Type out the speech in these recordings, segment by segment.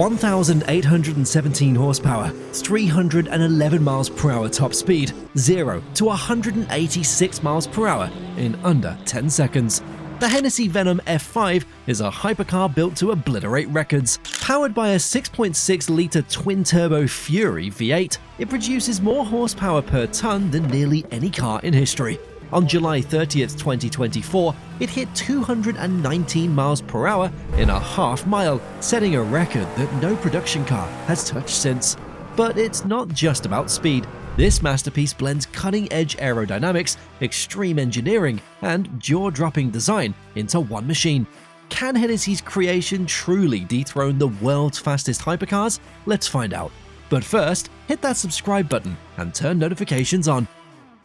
1,817 horsepower, 311 miles per hour top speed, 0 to 186 miles per hour in under 10 seconds. The Hennessey Venom F5 is a hypercar built to obliterate records. Powered by a 6.6-litre twin-turbo Fury V8, it produces more horsepower per ton than nearly any car in history. On July 30th, 2024, it hit 219 miles per hour in a half mile, setting a record that no production car has touched since. But it's not just about speed. This masterpiece blends cutting-edge aerodynamics, extreme engineering, and jaw-dropping design into one machine. Can Hennessey's creation truly dethrone the world's fastest hypercars? Let's find out. But first, hit that subscribe button and turn notifications on.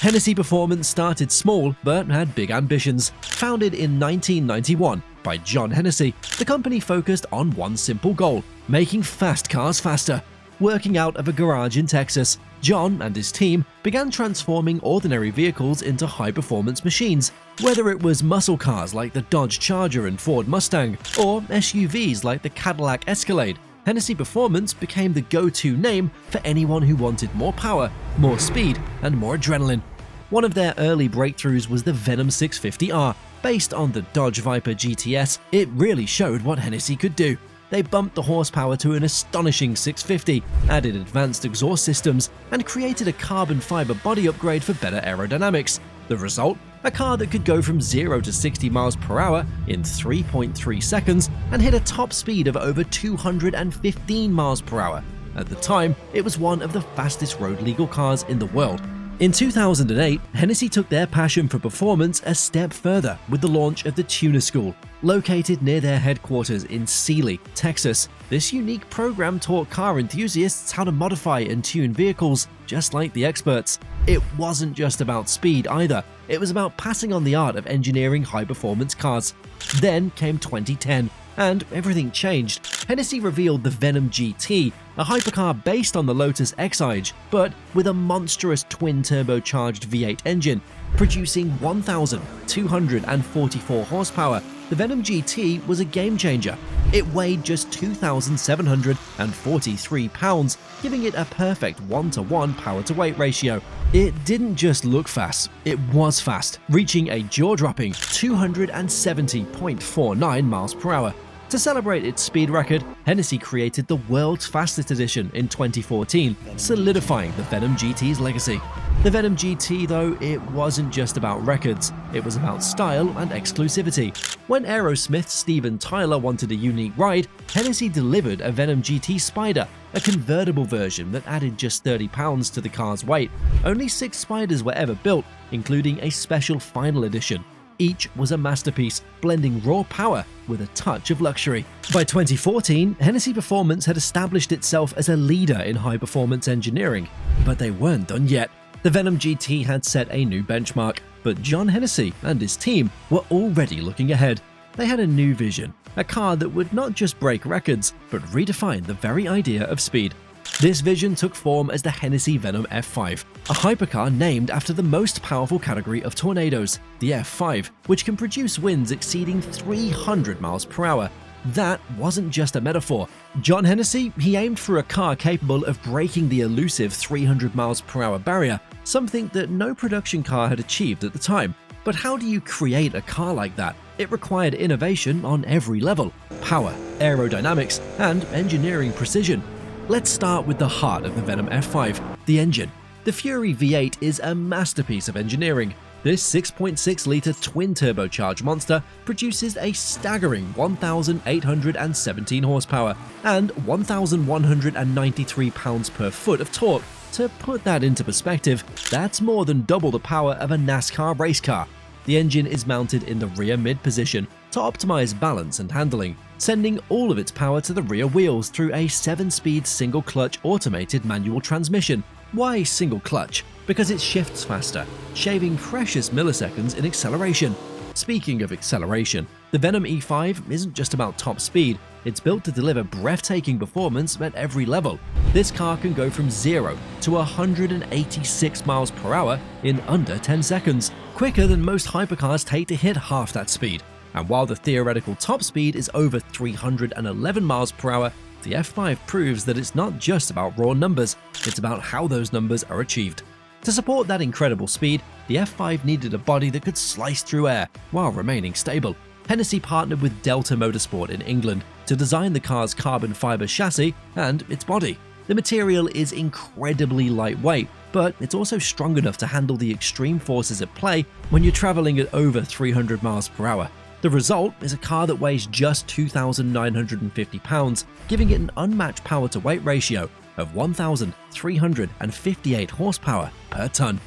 Hennessey Performance started small but had big ambitions. Founded in 1991 by John Hennessey, the company focused on one simple goal: making fast cars faster. Working out of a garage in Texas, John and his team began transforming ordinary vehicles into high-performance machines. Whether it was muscle cars like the Dodge Charger and Ford Mustang, or SUVs like the Cadillac Escalade, Hennessey Performance became the go-to name for anyone who wanted more power, more speed, and more adrenaline. One of their early breakthroughs was the Venom 650R. Based on the Dodge Viper GTS, it really showed what Hennessey could do. They bumped the horsepower to an astonishing 650, added advanced exhaust systems, and created a carbon fiber body upgrade for better aerodynamics. The result? A car that could go from 0 to 60 miles per hour in 3.3 seconds and hit a top speed of over 215 miles per hour. At the time, it was one of the fastest road-legal cars in the world. In 2008, Hennessey took their passion for performance a step further with the launch of the Tuner School. Located near their headquarters in Sealy, Texas, this unique program taught car enthusiasts how to modify and tune vehicles just like the experts. It wasn't just about speed either, it was about passing on the art of engineering high-performance cars. Then came 2010, and everything changed. Hennessey revealed the Venom GT, a hypercar based on the Lotus Exige, but with a monstrous twin-turbocharged V8 engine. Producing 1,244 horsepower, the Venom GT was a game-changer. It weighed just 2,743 pounds, giving it a perfect 1-to-1 power-to-weight ratio. It didn't just look fast, it was fast, reaching a jaw-dropping 270.49 miles per hour. To celebrate its speed record, Hennessey created the world's fastest edition in 2014, solidifying the Venom GT's legacy. The Venom GT, though, it wasn't just about records, it was about style and exclusivity. When Aerosmith's Steven Tyler wanted a unique ride, Hennessey delivered a Venom GT Spider, a convertible version that added just 30 pounds to the car's weight. Only 6 Spiders were ever built, including a special final edition. Each was a masterpiece, blending raw power with a touch of luxury. By 2014, Hennessey Performance had established itself as a leader in high-performance engineering. But they weren't done yet. The Venom GT had set a new benchmark, but John Hennessey and his team were already looking ahead. They had a new vision, a car that would not just break records, but redefine the very idea of speed. This vision took form as the Hennessey Venom F5, a hypercar named after the most powerful category of tornadoes, the F5, which can produce winds exceeding 300 miles per hour. That wasn't just a metaphor. John Hennessey, he aimed for a car capable of breaking the elusive 300 miles per hour barrier, something that no production car had achieved at the time. But how do you create a car like that? It required innovation on every level: power, aerodynamics, and engineering precision. Let's start with the heart of the Venom F5, the engine. The Fury V8 is a masterpiece of engineering. This 6.6-litre twin-turbocharged monster produces a staggering 1,817 horsepower and 1,193 pounds per foot of torque. To put that into perspective, that's more than double the power of a NASCAR race car. The engine is mounted in the rear mid position to optimize balance and handling, sending all of its power to the rear wheels through a 7-speed single-clutch automated manual transmission. Why single clutch? Because it shifts faster, shaving precious milliseconds in acceleration. Speaking of acceleration, the Venom E5 isn't just about top speed, it's built to deliver breathtaking performance at every level. This car can go from 0 to 186 miles per hour in under 10 seconds, quicker than most hypercars take to hit half that speed. And while the theoretical top speed is over 311 miles per hour, the F5 proves that it's not just about raw numbers, it's about how those numbers are achieved. To support that incredible speed, the F5 needed a body that could slice through air while remaining stable. Hennessey partnered with Delta Motorsport in England to design the car's carbon fiber chassis and its body. The material is incredibly lightweight, but it's also strong enough to handle the extreme forces at play when you're traveling at over 300 miles per hour. The result is a car that weighs just 2,950 pounds, giving it an unmatched power-to-weight ratio of 1,358 horsepower per ton.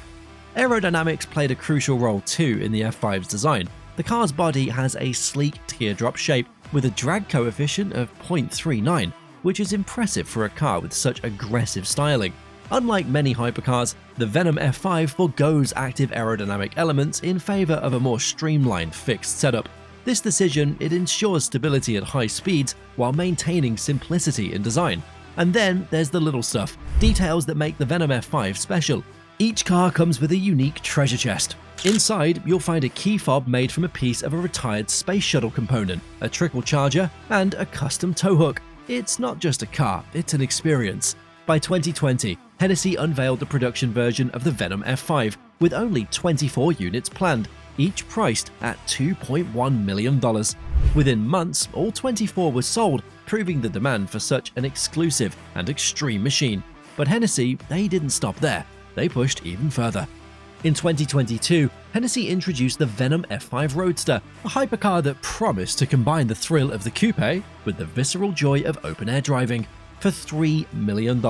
Aerodynamics played a crucial role too in the F5's design. The car's body has a sleek teardrop shape with a drag coefficient of 0.39, which is impressive for a car with such aggressive styling. Unlike many hypercars, the Venom F5 forgoes active aerodynamic elements in favor of a more streamlined fixed setup. This decision, it ensures stability at high speeds while maintaining simplicity in design. And then there's the little stuff, details that make the Venom F5 special. Each car comes with a unique treasure chest. Inside, you'll find a key fob made from a piece of a retired space shuttle component, a trickle charger, and a custom tow hook. It's not just a car, it's an experience. By 2020, Hennessey unveiled the production version of the Venom F5 with only 24 units planned, each priced at $2.1 million. Within months, all 24 were sold, proving the demand for such an exclusive and extreme machine. But Hennessey, they didn't stop there. They pushed even further. In 2022, Hennessey introduced the Venom F5 Roadster, a hypercar that promised to combine the thrill of the coupe with the visceral joy of open-air driving. For $3 million,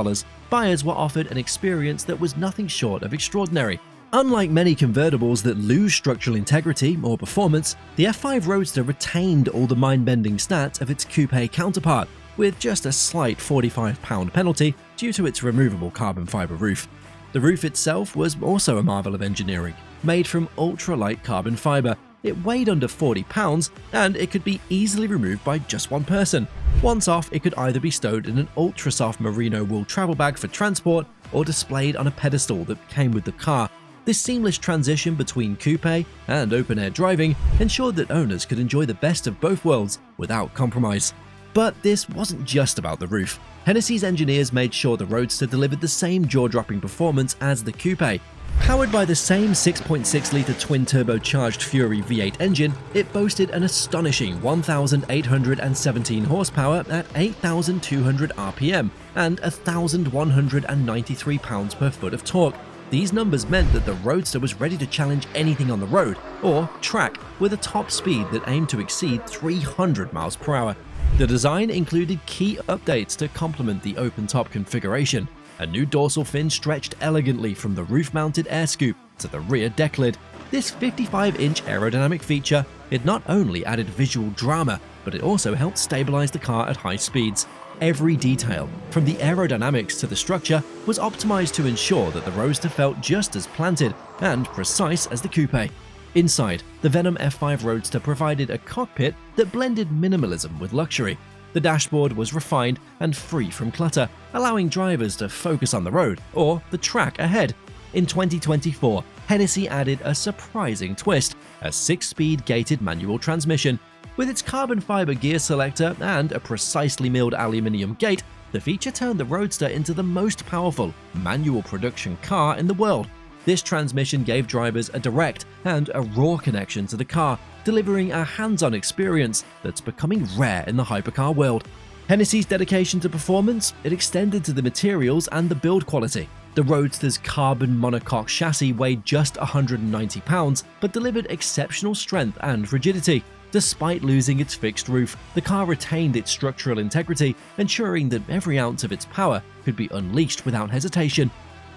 buyers were offered an experience that was nothing short of extraordinary. Unlike many convertibles that lose structural integrity or performance, the F5 Roadster retained all the mind-bending stats of its coupe counterpart, with just a slight £45 penalty due to its removable carbon fiber roof. The roof itself was also a marvel of engineering. Made from ultra-light carbon fiber, it weighed under 40 pounds and it could be easily removed by just one person. Once off, it could either be stowed in an ultra-soft merino wool travel bag for transport or displayed on a pedestal that came with the car. This seamless transition between coupe and open-air driving ensured that owners could enjoy the best of both worlds without compromise. But this wasn't just about the roof. Hennessey's engineers made sure the Roadster delivered the same jaw-dropping performance as the coupe. Powered by the same 6.6-litre twin-turbocharged Fury V8 engine, it boasted an astonishing 1,817 horsepower at 8,200 RPM and 1,193 pounds-per-foot of torque. These numbers meant that the Roadster was ready to challenge anything on the road or track with a top speed that aimed to exceed 300 miles per hour. The design included key updates to complement the open-top configuration. A new dorsal fin stretched elegantly from the roof-mounted air scoop to the rear deck lid. This 55-inch aerodynamic feature, it not only added visual drama, but it also helped stabilize the car at high speeds. Every detail, from the aerodynamics to the structure, was optimized to ensure that the Roadster felt just as planted and precise as the coupe. Inside, the Venom F5 Roadster provided a cockpit that blended minimalism with luxury. The dashboard was refined and free from clutter, allowing drivers to focus on the road or the track ahead. In 2024, Hennessey added a surprising twist, a 6-speed gated manual transmission. With its carbon fiber gear selector and a precisely milled aluminium gate, the feature turned the Roadster into the most powerful manual production car in the world. This transmission gave drivers a direct and a raw connection to the car, delivering a hands-on experience that's becoming rare in the hypercar world. Hennessey's dedication to performance, it extended to the materials and the build quality. The Roadster's carbon monocoque chassis weighed just 190 pounds, but delivered exceptional strength and rigidity. Despite losing its fixed roof, the car retained its structural integrity, ensuring that every ounce of its power could be unleashed without hesitation.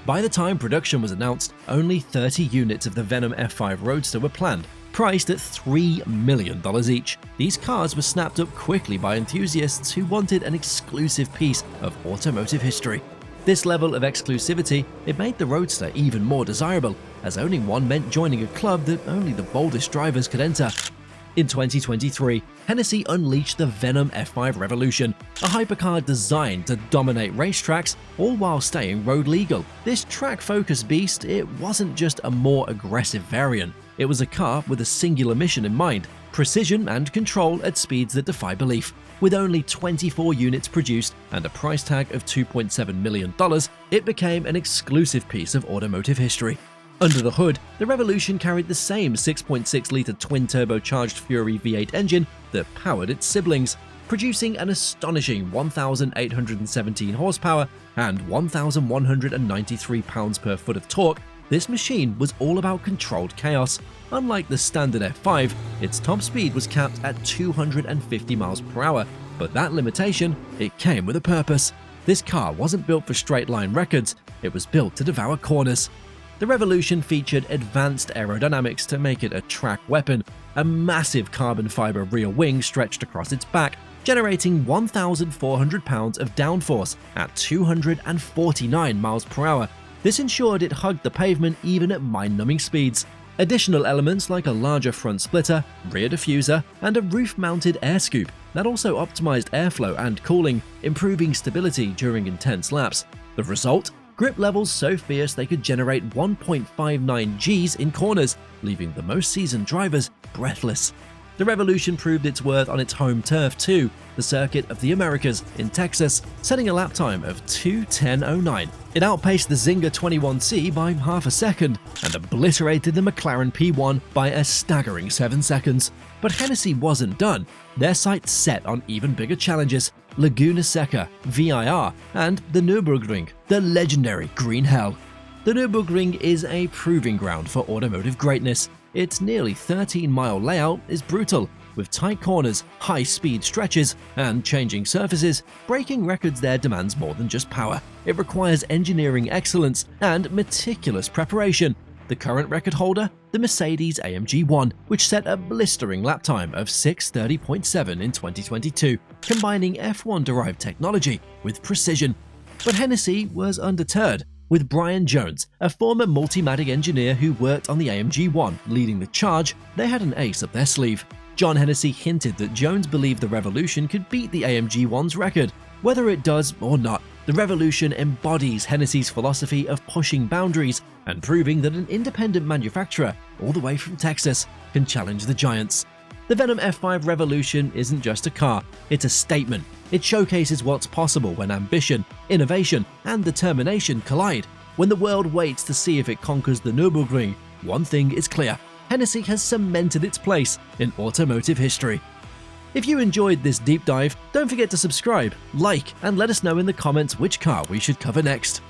By the time production was announced, only 30 units of the Venom F5 Roadster were planned, priced at $3 million each. These cars were snapped up quickly by enthusiasts who wanted an exclusive piece of automotive history. This level of exclusivity, it made the Roadster even more desirable, as owning one meant joining a club that only the boldest drivers could enter. In 2023, Hennessey unleashed the Venom F5 Revolution, a hypercar designed to dominate racetracks, all while staying road legal. This track-focused beast, it wasn't just a more aggressive variant, It was a car with a singular mission in mind: precision and control at speeds that defy belief. With only 24 units produced and a price tag of $2.7 million, it became an exclusive piece of automotive history. Under the hood, the Revolution carried the same 6.6-litre twin-turbocharged Fury V8 engine that powered its siblings, producing an astonishing 1,817 horsepower and 1,193 pounds-per-foot of torque. This machine was all about controlled chaos. Unlike the standard F5, its top speed was capped at 250 miles per hour, but that limitation, it came with a purpose. This car wasn't built for straight-line records, it was built to devour corners. The Revolution featured advanced aerodynamics to make it a track weapon, a massive carbon fiber rear wing stretched across its back, generating 1,400 pounds of downforce at 249 miles per hour. This ensured it hugged the pavement even at mind-numbing speeds. Additional elements like a larger front splitter, rear diffuser, and a roof-mounted air scoop that also optimized airflow and cooling, improving stability during intense laps. The result? Grip levels so fierce they could generate 1.59 Gs in corners, leaving the most seasoned drivers breathless. The Revolution proved its worth on its home turf too, the Circuit of the Americas in Texas, setting a lap time of 2:10.09. It outpaced the Zinger 21C by half a second and obliterated the McLaren P1 by a staggering 7 seconds. But Hennessey wasn't done. Their sights set on even bigger challenges: Laguna Seca, VIR, and the Nürburgring, the legendary Green Hell. The Nürburgring is a proving ground for automotive greatness. Its nearly 13-mile layout is brutal, with tight corners, high-speed stretches, and changing surfaces. Breaking records there demands more than just power. It requires engineering excellence and meticulous preparation. The current record holder? The Mercedes-AMG 1, which set a blistering lap time of 6:30.7 in 2022, combining F1-derived technology with precision. But Hennessey was undeterred, with Brian Jones, a former Multimatic engineer who worked on the AMG 1, leading the charge. They had an ace up their sleeve. John Hennessey hinted that Jones believed the Revolution could beat the AMG 1's record. Whether it does or not, the Revolution embodies Hennessey's philosophy of pushing boundaries and proving that an independent manufacturer, all the way from Texas, can challenge the giants. The Venom F5 Revolution isn't just a car, it's a statement. It showcases what's possible when ambition, innovation, and determination collide. When the world waits to see if it conquers the Nürburgring, one thing is clear: Hennessey has cemented its place in automotive history. If you enjoyed this deep dive, don't forget to subscribe, like, and let us know in the comments which car we should cover next.